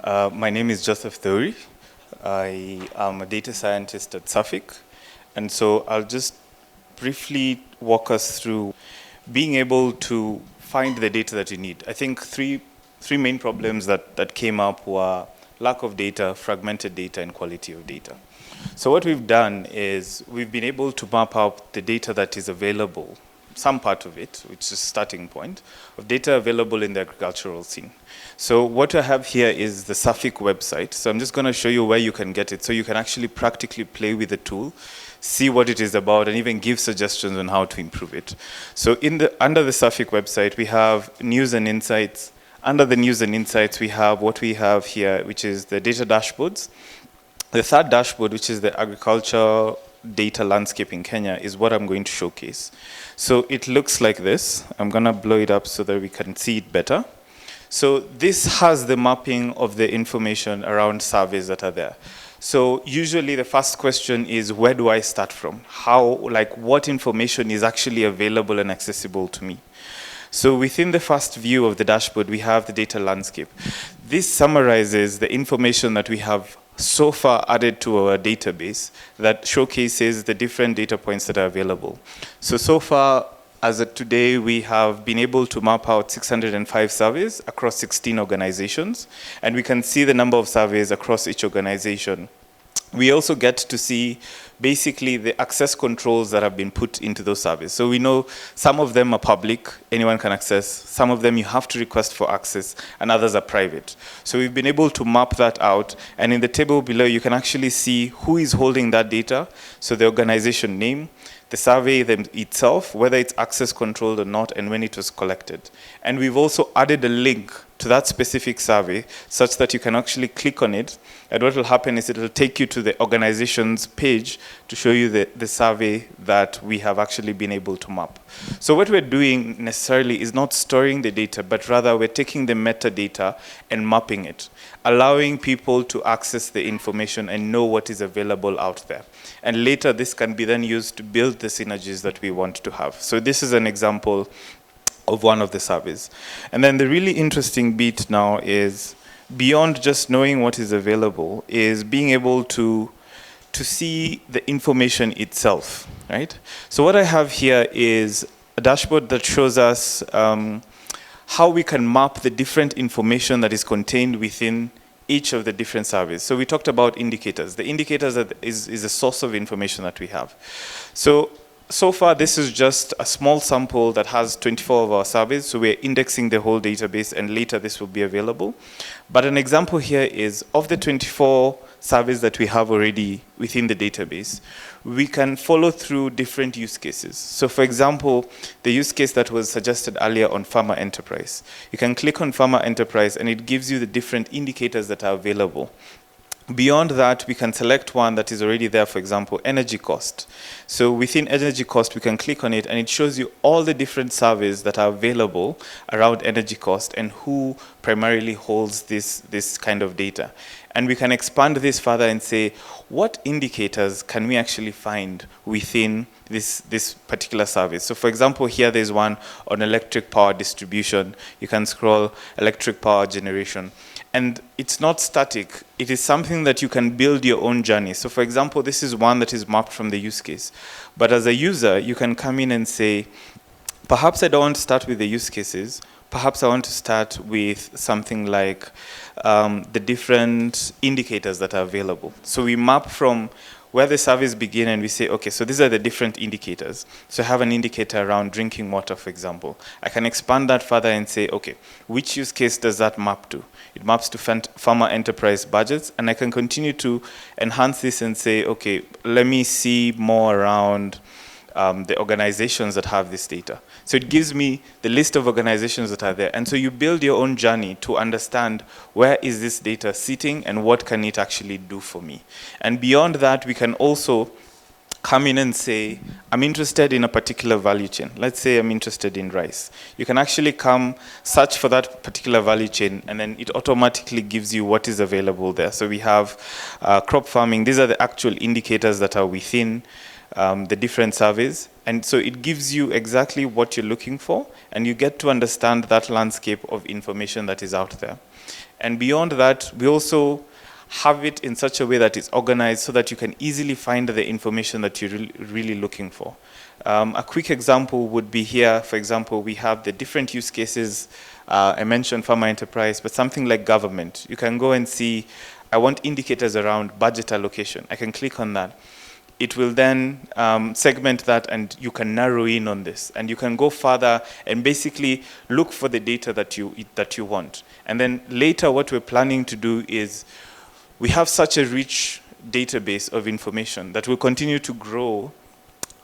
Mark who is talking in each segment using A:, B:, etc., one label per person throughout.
A: My name is Joseph Thori. I am a data scientist at Suffolk. And so I'll just briefly walk us through being able to find the data that you need. I think three main problems that came up were lack of data, fragmented data, and quality of data. So what we've done is we've been able to map out the data that is available, some part of it, which is starting point, of data available in the agricultural scene. So what I have here is the Suffolk website. So I'm just going to show you where you can get it so you can actually practically play with the tool, see what it is about, and even give suggestions on how to improve it. So under the Suffolk website, we have news and insights. Under the news and insights, we have what we have here, which is the data dashboards. The third dashboard, which is the agriculture data landscape in Kenya, is what I'm going to showcase. So it looks like this. I'm going to blow it up so that we can see it better. So this has the mapping of the information around surveys that are there. So usually the first question is, where do I start from? What information is actually available and accessible to me? So within the first view of the dashboard, we have the data landscape. This summarizes the information that we have so far added to our database that showcases the different data points that are available. So far, as of today, we have been able to map out 605 surveys across 16 organizations, and we can see the number of surveys across each organization. We also get to see basically the access controls that have been put into those surveys. So we know some of them are public, anyone can access. Some of them you have to request for access, and others are private. So we've been able to map that out, and in the table below, you can actually see who is holding that data. So the organization name, the survey itself, whether it's access controlled or not, and when it was collected. And we've also added a link to that specific survey such that you can actually click on it, and what will happen is it will take you to the organization's page to show you the survey that we have actually been able to map. So what we're doing necessarily is not storing the data, but rather we're taking the metadata and mapping it, allowing people to access the information and know what is available out there. And later this can be then used to build the synergies that we want to have. So this is an example of one of the surveys. And then the really interesting bit now is, beyond just knowing what is available, is being able to see the information itself, right? So what I have here is a dashboard that shows us how we can map the different information that is contained within each of the different surveys. So we talked about indicators. The indicators is a source of information that we have. So far, this is just a small sample that has 24 of our surveys, so we're indexing the whole database, and later this will be available. But an example here is, of the 24 surveys that we have already within the database, we can follow through different use cases. So for example, the use case that was suggested earlier on farmer enterprise. You can click on farmer enterprise, and it gives you the different indicators that are available. Beyond that, we can select one that is already there, for example, energy cost. So within energy cost, we can click on it, and it shows you all the different surveys that are available around energy cost and who primarily holds this kind of data. And we can expand this further and say, what indicators can we actually find within this particular survey? So for example, here there's one on electric power distribution. You can scroll electric power generation. And it's not static. It is something that you can build your own journey. So for example, this is one that is mapped from the use case. But as a user, you can come in and say, perhaps I don't want to start with the use cases. Perhaps I want to start with something like the different indicators that are available. So we map from where the surveys begin, and we say, okay, so these are the different indicators. So I have an indicator around drinking water, for example. I can expand that further and say, okay, which use case does that map to? It maps to farmer enterprise budgets, and I can continue to enhance this and say, okay, let me see more around the organizations that have this data. So it gives me the list of organizations that are there. And so you build your own journey to understand, where is this data sitting and what can it actually do for me? And beyond that, we can also come in and say, I'm interested in a particular value chain. Let's say I'm interested in rice. You can actually come search for that particular value chain, and then it automatically gives you what is available there. So we have crop farming. These are the actual indicators that are within the different surveys. And so it gives you exactly what you're looking for, and you get to understand that landscape of information that is out there. And beyond that, we also have it in such a way that it's organized so that you can easily find the information that you're really looking for. A quick example would be here. For example, we have the different use cases. I mentioned farmer enterprise, but something like government. You can go and see, I want indicators around budget allocation. I can click on that. It will then segment that, and you can narrow in on this. And you can go further and basically look for the data that you want. And then later, what we're planning to do is, we have such a rich database of information that will continue to grow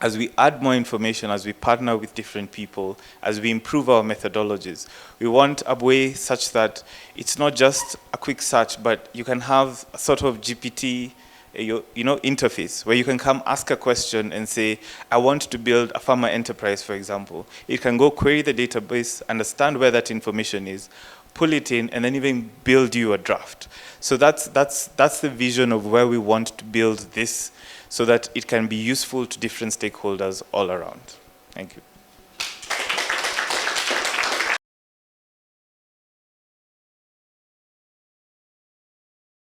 A: as we add more information, as we partner with different people, as we improve our methodologies. We want a way such that it's not just a quick search, but you can have a sort of GPT interface where you can come ask a question and say, I want to build a farmer enterprise, for example. It can go query the database, understand where that information is, pull it in, and then even build you a draft. So that's the vision of where we want to build this, so that it can be useful to different stakeholders all around. Thank you.